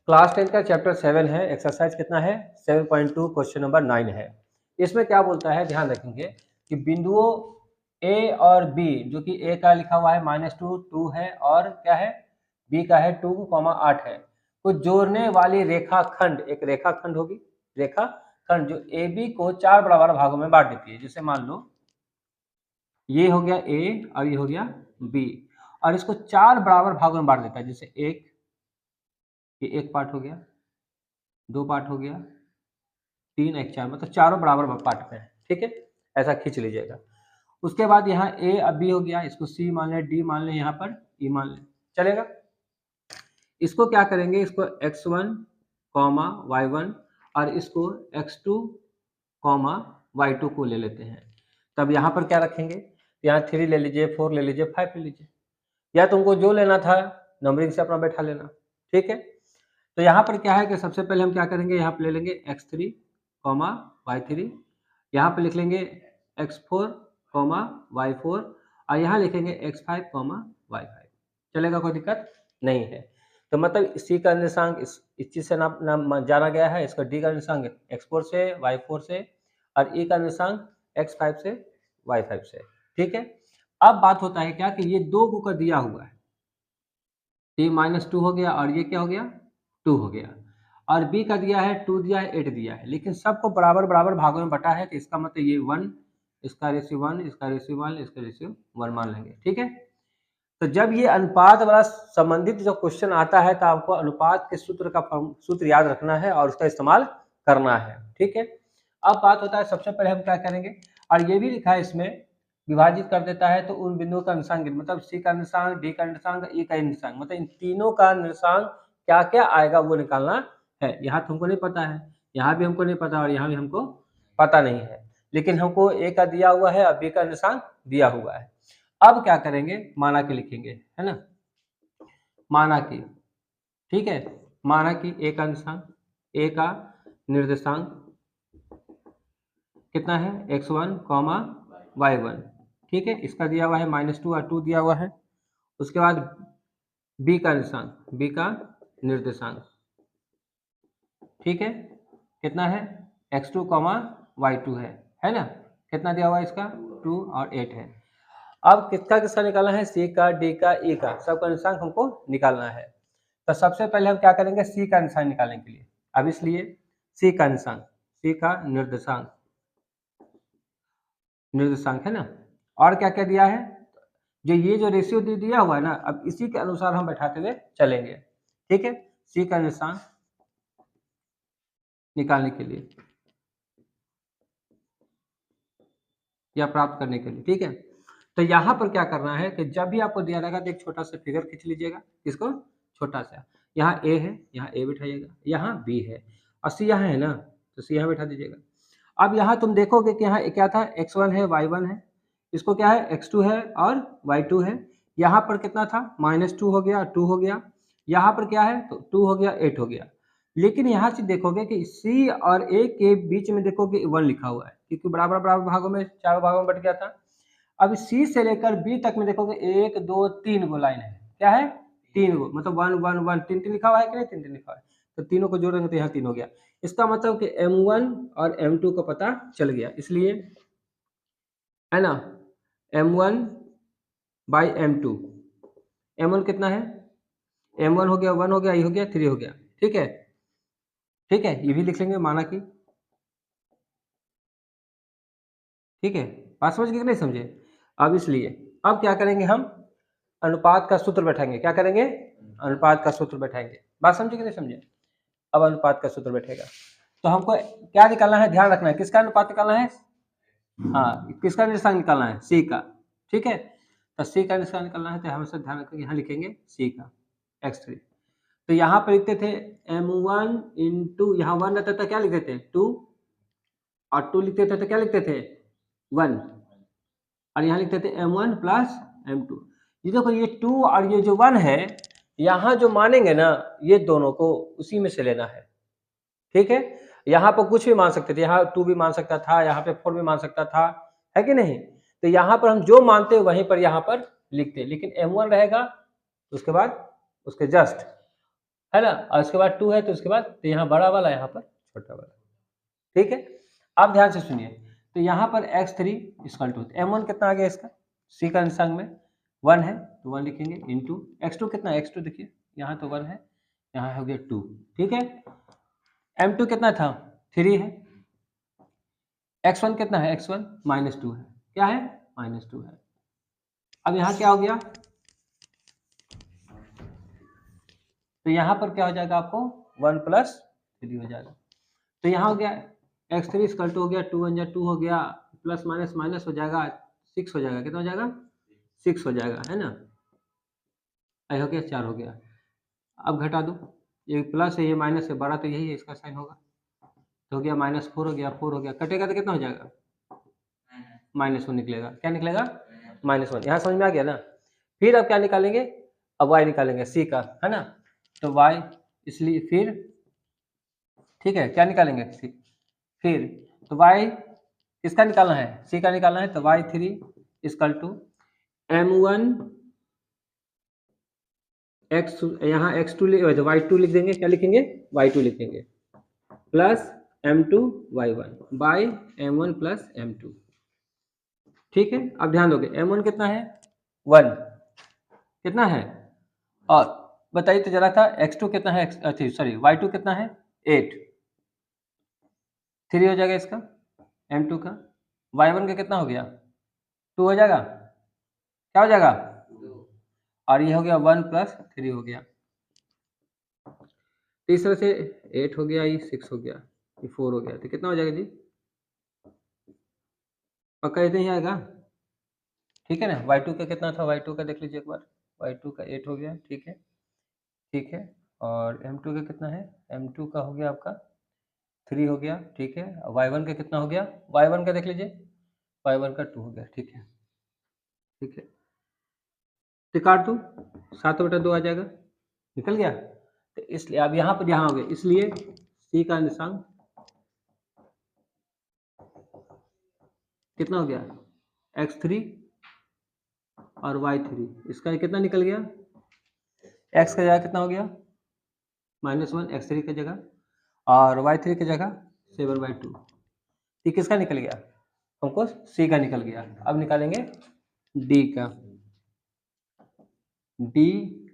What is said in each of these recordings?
Class 10 का chapter 7 है, exercise कितना है 7.2, क्वेश्चन नंबर 9 है। इसमें क्या बोलता है, ध्यान रखेंगे कि बिंदुओं ए और बी, जो कि ए का लिखा हुआ है -2, 2 है, और क्या है बी का है 2, 8 है, को जोड़ने वाली रेखाखंड, एक रेखाखंड होगी, रेखाखंड जो ए बी को 4 बराबर भागों में बांट देती है। जैसे मान लो ये हो गया ए और ये हो गया बी, और इसको 4 बराबर भागों में बांट देता है। जैसे ये एक पार्ट हो गया, 2 पार्ट हो गया, 3 एक 4, मतलब चारों बराबर पार्ट में है। ठीक है, ऐसा खींच लीजिएगा। उसके बाद यहाँ ए अब बी हो गया, इसको सी मान लें, डी मान लें, यहाँ पर ई मान लें, चलेगा। इसको क्या करेंगे, इसको x1, y1 और इसको x2, y2 को ले लेते हैं। तब यहाँ पर क्या रखेंगे, यहाँ 3 ले लीजिए, 4 ले लीजिए, 5 ले लीजिए, या तुमको जो लेना था नंबरिंग से अपना बैठा लेना। ठीक है, तो यहाँ पर क्या है कि सबसे पहले हम क्या करेंगे, यहाँ पर ले लेंगे x3, y3, यहाँ पर लिख लेंगे x4, y4 और यहाँ लिखेंगे x5, y5। चलेगा, कोई दिक्कत नहीं है। तो मतलब सी का निर्देशांक इस चीज से नाम जाना गया है, इसका डी का निर्देशांक x4 से, y4 से, और ई का निर्देशांक x5 से, y5 से। ठीक है, अब बात होता है क्या कि ये दो को कर दिया हुआ है, t -2 हो गया और ये क्या हो गया 2 हो गया, और b का दिया है 2 दिया है 8 दिया है, लेकिन सबको बराबर बराबर भागों में बटा है। तो इसका मतलब ये 1, इसका रेशियो 1, इसका रेशियो 1, इसका रेशियो 1 मान लेंगे। ठीक है, तो जब ये अनुपात वाला संबंधित जो क्वेश्चन आता है तो आपको अनुपात के सूत्र का सूत्र याद रखना है और उसका इस्तेमाल करना है। ठीक है, अब बात होता है, सबसे पहले हम क्या करेंगे, और ये भी लिखा है इसमें, विभाजित कर देता है तो उन बिंदुओं का निर्देशांक, मतलब सी का निर्देशांक, डी का निर्देशांक, ई का निर्देशांक, मतलब इन तीनों का निर्देशांक क्या क्या आएगा वो निकालना है। यहाँ तुमको नहीं पता है, यहाँ भी हमको नहीं पता और यहाँ भी हमको पता नहीं है, लेकिन हमको ए का दिया हुआ है और बी का निर्देशांक दिया हुआ है। अब क्या करेंगे, माना कि लिखेंगे, है ना, माना कि, ठीक है, माना कि ए का निर्देशांक, ए का निर्देशांक कितना है x1, y1। ठीक है, इसका दिया हुआ है -2 और 2 दिया हुआ है। उसके बाद b का निर्देशांक, b का निर्देशांक, ठीक है, कितना है x2, y2 है ना, कितना दिया हुआ है इसका 2 और 8 है। अब किसका किसका निकालना है, सी का, डी का, ई का, सबका निर्देशांक हमको निकालना है। तो सबसे पहले हम क्या करेंगे, सी का निर्देशांक निकालने के लिए, अब इसलिए सी का निर्देशांक, सी का निर्देशांक, निर्देशांक है ना, और क्या क्या दिया है, जो ये जो रेशियो दिया हुआ है ना, अब इसी के अनुसार हम बैठाते हुए चलेंगे। ठीक है, सी का निर्देशांक निकालने के लिए या प्राप्त करने के लिए। ठीक है, तो यहाँ पर क्या करना है कि जब भी आपको दिया रहेगा तो एक छोटा सा फिगर खींच लीजिएगा, इसको छोटा सा, यहाँ ए है, यहाँ ए बिठाइएगा, यहाँ बी है और सी यहाँ है ना, तो सी यहाँ बिठा दीजिएगा। अब यहाँ तुम देखोगे कि यहाँ क्या था, x1 है, y1 है, इसको क्या है x2 है और y2 है। यहाँ पर कितना था, -2 हो गया, 2 हो गया, यहाँ पर क्या है तो 2 हो गया, 8 हो गया। लेकिन यहाँ से देखोगे कि सी और ए के बीच में देखोगे 1 लिखा हुआ है, क्योंकि बराबर बराबर भागों में, चारों भागों में बट गया था। अब सी से लेकर बी तक में देखोगे 1 2 3 गो लाइन है, क्या है 3 गो, मतलब 1 1 1 3 3 लिखा हुआ है कि नहीं, 3 3 लिखा हुआ है, तो तीनों को जोड़ेंगे तो यहाँ 3 हो गया। इसका मतलब कि m1 और m2 का पता चल गया, इसलिए है ना m1 बाई m2, m1 कितना है, m1 हो गया 1 हो गया, ये हो गया 3 हो गया। ठीक है, ठीक है, ये भी लिख लेंगे माना कि। ठीक है, बात समझ गए कि नहीं समझे। अब इसलिए अब क्या करेंगे, हम अनुपात का सूत्र बैठाएंगे, क्या करेंगे, अनुपात का सूत्र बैठाएंगे। बात समझे कि नहीं समझे। अब अनुपात का सूत्र बैठेगा तो हमको क्या निकालना है, ध्यान रखना है, किसका अनुपात निकालना है, हाँ किसका निर्देशांक निकालना है, सी का। ठीक है, तो सी का निर्देशांक निकालना है तो हमेशा ध्यान रखें, यहाँ लिखेंगे सी का x3। तो यहाँ पर लिखते थे m1 इंटू, यहाँ 1 रहता था क्या लिखते थे 2, और 2 लिखते थे तो क्या लिखते थे 1, और यहाँ लिखते थे m1 प्लस m2। ये देखो ये 2 और ये जो 1 है, यहाँ जो मानेंगे ना, ये दोनों को उसी में से लेना है। ठीक है, यहाँ पर कुछ भी मान सकते थे, यहाँ 2 भी मान सकता था, यहाँ पे 4 भी मान सकता था, है कि नहीं। तो यहाँ पर हम जो मानते हैं वहीं पर यहाँ पर लिखते हैं, लेकिन m1 रहेगा उसके बाद उसके जस्ट है ना, और उसके बाद 2 है तो उसके बाद तो यहाँ बड़ा वाला, यहाँ पर छोटा वाला, ठीक है। अब ध्यान से सुनिए, तो यहाँ पर x3 इक्वल टू m1 कितना आ गया इसका, c का निशान में 1 है तो 1 लिखेंगे, इंटू x2 कितना है, x2 देखिए यहाँ तो 1 है, यहाँ हो गया 2, ठीक है। m2 कितना था, 3 है, x1 कितना है, x1 -2 है, क्या है, -2 है। अब यहाँ क्या हो गया, तो यहाँ पर क्या हो जाएगा आपको 1 + 3 हो जाएगा, तो यहाँ हो गया x3 इक्वल टू हो गया 2 × 2 हो गया, प्लस माइनस माइनस हो जाएगा 6 हो जाएगा, कितना हो जाएगा 6 हो जाएगा, है ना, ये हो गया 4 हो गया। अब घटा दो, ये प्लस है ये माइनस है, बड़ा तो यही है, इसका साइन होगा, तो हो गया -4 हो गया, 4 हो गया, कटेगा तो कितना हो जाएगा -1 निकलेगा, क्या निकलेगा -1, यहाँ समझ में आ गया ना। फिर अब क्या निकालेंगे, अब y निकालेंगे c का, है ना, तो y इसलिए फिर ठीक है, क्या निकालेंगे c, फिर तो y किसका निकालना है, c का निकालना है, तो y3 equal to m1 x, यहाँ x2 y2 लिख देंगे, क्या लिखेंगे y2 लिखेंगे, plus m2 y1 by m1 plus m2, ठीक है। अब ध्यान दोगे m1 कितना है 1, कितना है, और बताइए तो जरा था x2 कितना है, सॉरी y2 कितना है 8, 3 हो जाएगा इसका m2 का, y1 का कितना हो गया 2 हो जाएगा, क्या हो जाएगा, और ये हो गया 1 + 3 हो गया, तीसरे से 8 हो गया, ये 6 हो गया, ये 4 हो गया, तो कितना हो जाएगा जी, पक्का इतना ही आएगा, ठीक है ना। y2 का कितना था, y2 का देख लीजिए एक बार, y2 का 8 हो गया, ठीक है, ठीक है, और m2 का कितना है, m2 का हो गया आपका 3 हो गया, ठीक है, y1 का कितना हो गया, y1 का देख लीजिए, y1 का 2 हो गया, ठीक है, ठीक है, तो काट दो, 7/2 आ जाएगा, निकल गया, तो इसलिए अब यहाँ पर यहाँ हो गया, इसलिए c का निशान कितना हो गया x3 और y3, इसका कितना निकल गया, x का जगह कितना हो गया -1 x3 की जगह, और y3 की जगह 7/2, ये किसका निकल गया, हमको c का निकल गया। अब निकालेंगे d का, d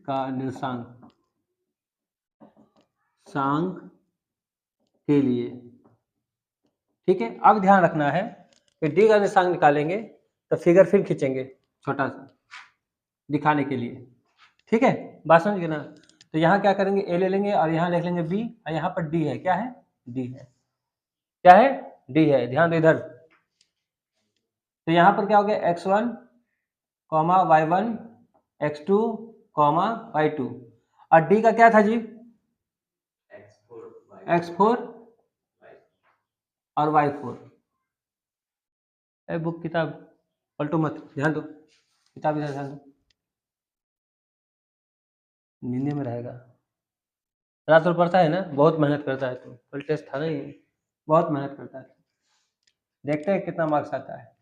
का निर्देशांक सांक के लिए, ठीक है। अब ध्यान रखना है कि d का निर्देशांक निकालेंगे तो फिगर फिर खींचेंगे छोटा सा दिखाने के लिए, ठीक है, बात समझ गए ना। तो यहाँ क्या करेंगे, a ले लेंगे और यहाँ लिख लेंगे b, और यहाँ पर d है, क्या है d है, क्या है d है, ध्यान दो इधर, तो यहाँ पर क्या हो गया x1, y1, x2, y2, और d का क्या था जी x4 और y4, बुक किताब पलटो मत, ध्यान दो, किताब इधर ध्यान दो, नींद में रहेगा, रात भर पढ़ता है ना, बहुत मेहनत करता है, तो कल टेस्ट था नहीं, बहुत मेहनत करता है, देखते हैं कितना मार्क्स आता है।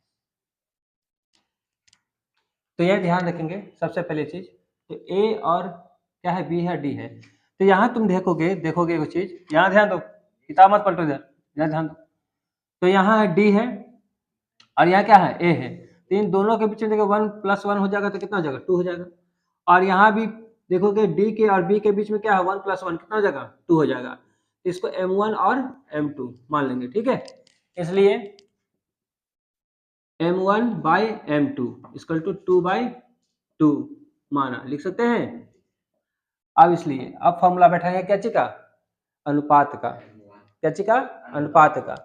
तो यह ध्यान रखेंगे सबसे पहले चीज, तो ए और क्या है, बी है, डी है, तो यहाँ तुम देखोगे वो चीज, यहाँ ध्यान दो, किताब मत पलटो इधर, यहाँ ध्यान दो, तो यहाँ है डी है और यहाँ क्या है ए है, तो इन दोनों के बीच में देखो 1 + 1 हो जाएगा तो कितना हो जाएगा 2 हो जाएगा, और यहाँ भी देखोगे डी के और बी के बीच में क्या है 1 + 1 कितना हो जाएगा 2 हो जाएगा, इसको m1 और m2 मान लेंगे, ठीक है, इसलिए m1 by m2 equal to 2/2 माना, लिख सकते हैं। अब इसलिए अब फॉर्मूला बैठाएंगे क्या चीज का, अनुपात का, क्या चीज का, अनुपात का।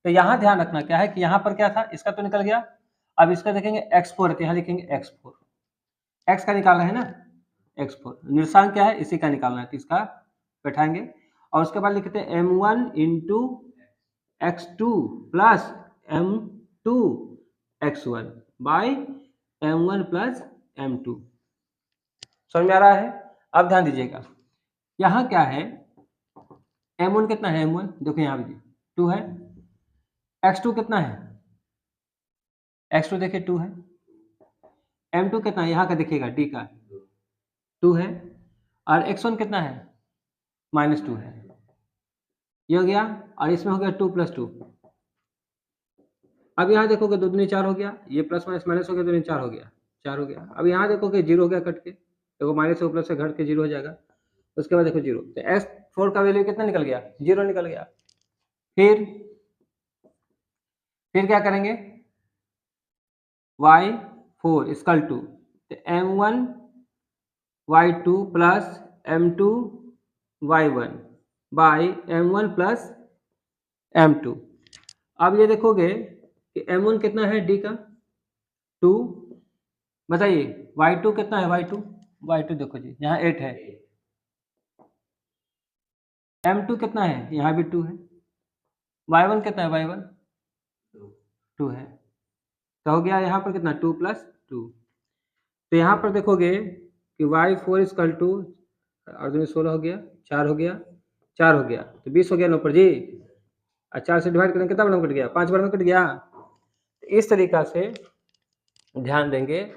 तो यहाँ ध्यान रखना क्या है कि यहाँ पर क्या था, इसका तो निकल गया, अब इसका देखेंगे x4 है तो यहाँ लिखेंगे x4, x का निकालना है ना, x4 निर्देशांक क्या है इसी का निकालना है, तो इसका बैठाएंगे, और उसके बाद लिखते हैं m1 into x2 plus m2 x1 by m1 plus m2, समझ में आ रहा है। अब ध्यान दीजिएगा, यहाँ क्या है m1 कितना है, m1 देखो यहाँ भी 2 है, x2 कितना है, x2 देखिए 2 है, m2 कितना है यहाँ का देखिएगा d का 2 है, और x1 कितना है -2 है, ये हो गया, और इसमें हो गया 2 + 2। अब यहाँ देखोगे 2 दूनी 4 हो गया, ये प्लस माइनस माइनस हो गया, 2 दूनी 4 हो गया, 4 हो गया। अब यहाँ देखोगे 0 हो गया कट के, देखो माइनस से प्लस से घट के 0 हो जाएगा। उसके बाद देखो 0, तो x4 का वैल्यू कितना निकल गया, 0 निकल गया। फिर क्या करेंगे, y4 equal to m1 y2 plus m2 y1 by m1 plus m2। अब ये देखोगे कि m1 कितना है d का 2, बताइए y2 कितना है, y2 देखो जी यहाँ 8 है, m2 कितना है, यहाँ भी 2 है, y1 कितना है, y1 2 है, तो हो गया यहाँ पर कितना 2 + 2। तो यहाँ पर देखोगे कि y4 इक्वल टू, और 2 16 हो गया, 4 हो गया, 4 हो गया, तो 20 हो गया ना ऊपर जी, और 4 से डिवाइड करेंगे कितना बार में कट गया, 5 बार में कट गया। तो इस तरीका से ध्यान देंगे,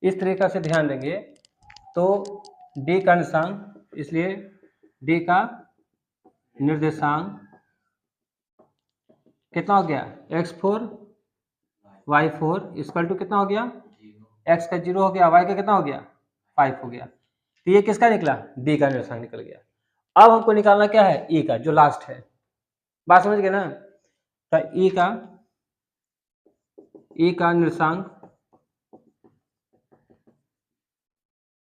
इस तरीका से ध्यान देंगे तो d का निर्देशांक, इसलिए d का निर्देशांक कितना हो गया, x4 y4 इक्वल टू कितना हो गया, x का 0 हो गया, y का कितना हो गया 5 हो गया। तो ये किसका निकला, d का निर्देशांक निकल गया। अब हमको निकालना क्या है, e का, जो लास्ट है, बात समझ गए ना। तो e का निर्देशांक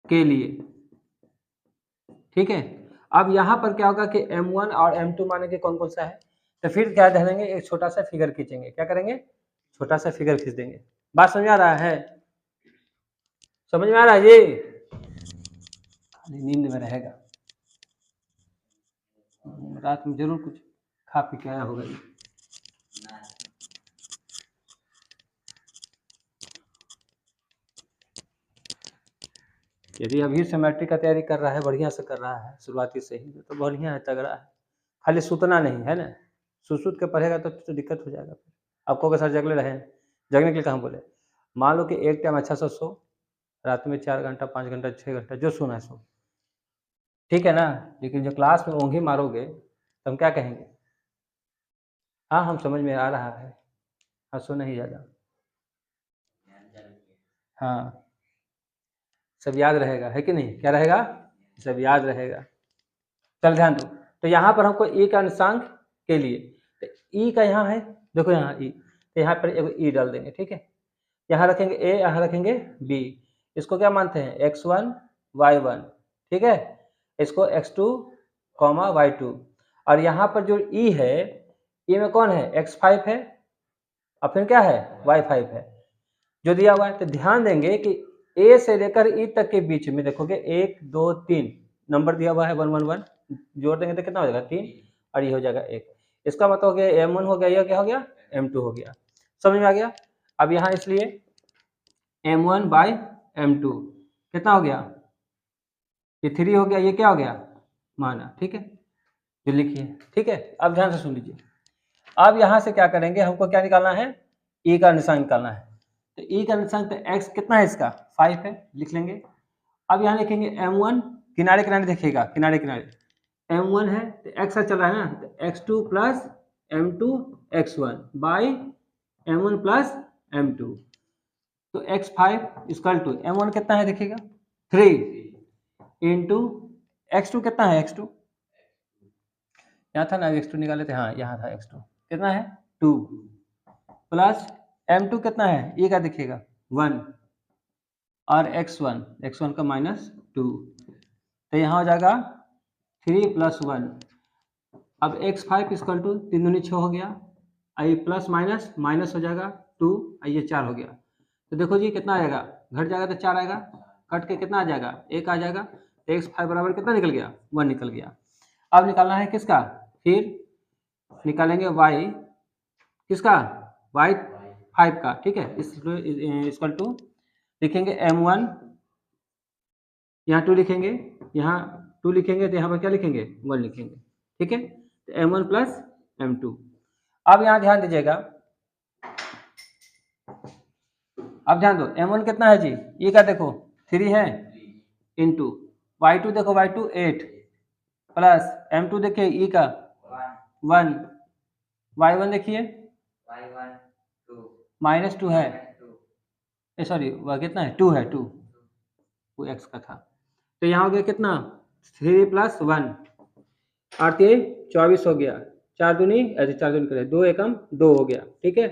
के लिए, ठीक है। अब यहाँ पर क्या होगा कि m1 और m2 माने के कौन कौन सा है, तो फिर क्या ध्यान, एक छोटा सा फिगर खींचेंगे, क्या करेंगे, छोटा सा फिगर खींच देंगे। बात समझ आ रहा है, समझ में आ रहा है जी, नींद में रहेगा, रात में जरूर कुछ खा पी के आया होगा जी। यदि अभी से मैट्रिक का तैयारी कर रहा है, बढ़िया से कर रहा है शुरुआती से ही, तो बढ़िया है, तगड़ा है, खाली सुतना नहीं है ना, सुत के पढ़ेगा तो दिक्कत हो जाएगा। आपको सर जगले रहे, जगने के लिए कहाँ बोले, मान लो कि एक टाइम अच्छा सा सो, रात में 4 घंटा 5 घंटा 6 घंटा जो सोना है सो, ठीक है ना। लेकिन जो क्लास में ऊँघी मारोगे तो हम क्या कहेंगे, हाँ हम समझ में आ रहा है, हाँ सो नहीं ज़्यादा, हाँ सब याद रहेगा, है कि नहीं, क्या रहेगा, सब याद रहेगा। चल ध्यान दो, तो यहाँ पर हमको e का निर्देशांक के लिए, तो e का यहाँ है, देखो यहाँ e, तो यहाँ पर एक e डाल देंगे, ठीक है। यहाँ रखेंगे a, यहाँ रखेंगे b, इसको क्या मानते हैं, x1 y1, ठीक है, इसको x2 y2, और यहाँ पर जो e है, e में कौन है, x5 है, और फिर क्या है, y5 है जो दिया हुआ है। तो ध्यान देंगे कि a से लेकर e तक के बीच में देखोगे 1 2 3 नंबर दिया हुआ है, 1 1 1, जोड़ देंगे तो कितना हो जाएगा 3, और ये हो जाएगा 1। इसका मतलब हो गया m1 हो गया, यह क्या हो गया m2 हो गया, समझ में आ गया। अब यहाँ इसलिए m1 बाई m2 कितना हो गया, ये 3 हो गया, ये क्या हो गया माना, ठीक है, जो लिखिए, ठीक है। अब ध्यान से सुन लीजिए, अब यहाँ से क्या करेंगे, हमको क्या निकालना है, e का निशान निकालना है। तो e का निशान, तो x कितना है इसका 5 है, लिख लेंगे। अब यहाँ लिखेंगे m1, किनारे किनारे देखिएगा, किनारे किनारे m1 है तो x चल रहा है ना, तो x2 plus m2 x1 by m1 plus m2, तो x5 इक्वल टू m1 कितना है देखिएगा 3 इंटू x2 कितना है, x2 यहाँ था ना, x2 निकाले थे, हाँ यहाँ था, x2 कितना है 2 प्लस m2 कितना है, ये क्या देखिएगा 1, और x1 का -2, तो यहाँ हो जाएगा 3 + 1। अब x5 इक्वल टू 3 दूनी 6 हो गया, आई प्लस माइनस माइनस हो जाएगा 2, ये 4 हो गया। तो देखो जी कितना आएगा, घट जाएगा तो 4 आएगा, कट के कितना आ जाएगा 1 आ जाएगा, तो x5 बराबर कितना निकल गया 1 निकल गया। अब निकालना है किसका, फिर निकालेंगे y किसका, y5 का, ठीक है, इक्वल टू लिखेंगे m1, यहाँ 2 लिखेंगे, यहाँ 2 लिखेंगे, तो यहाँ पर क्या लिखेंगे 1 लिखेंगे, ठीक है। तो m1 प्लस m2। अब यहाँ ध्यान दीजिएगा, अब ध्यान दो m1 कितना है जी, e का देखो 3 है इंटू y2 देखो y2 8 प्लस m2 देखिए e का 1 y1 देखिए -2 है, सॉरी वह कितना है 2 है 2, वो x का था। तो यहाँ हो गया कितना 3 + 1 8 24 हो गया, 4 दूनी ऐसे 4 दूनी करे 2 एकम 2 हो गया, ठीक है।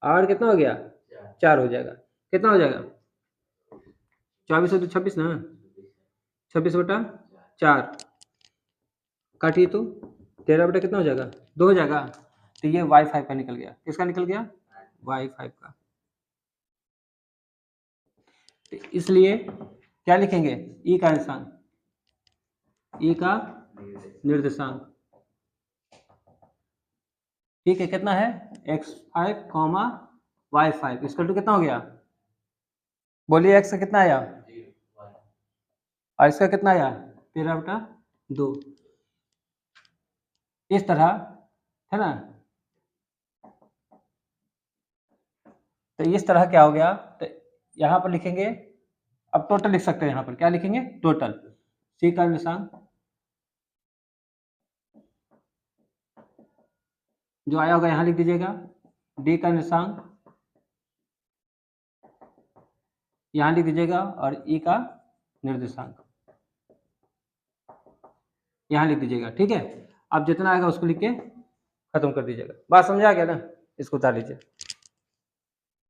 और कितना हो गया 4 हो जाएगा, कितना हो जाएगा 24 तो 26 ना, 26/4 काटिए तो 13 कितना हो जाएगा 2 हो जाएगा। तो ये y5 का निकल गया, किसका निकल गया y5 का। तो इसलिए क्या लिखेंगे e का निर्देशांक, e का निर्देशांक ठीक है कितना है x5, y5 इसका टू कितना हो गया, बोलिए x का कितना आया और इसका कितना आया 13/2, इस तरह है ना। तो इस तरह क्या हो गया, तो यहाँ पर लिखेंगे, अब टोटल लिख सकते हैं, यहाँ पर क्या लिखेंगे टोटल, सी का निशान जो आया होगा यहाँ लिख दीजिएगा, डी का निशान यहाँ लिख दीजिएगा और ई का निर्देशांक यहाँ लिख दीजिएगा, ठीक है। अब जितना आएगा उसको लिख के खत्म कर दीजिएगा। बात समझा गया ना, इसको उतार लीजिए।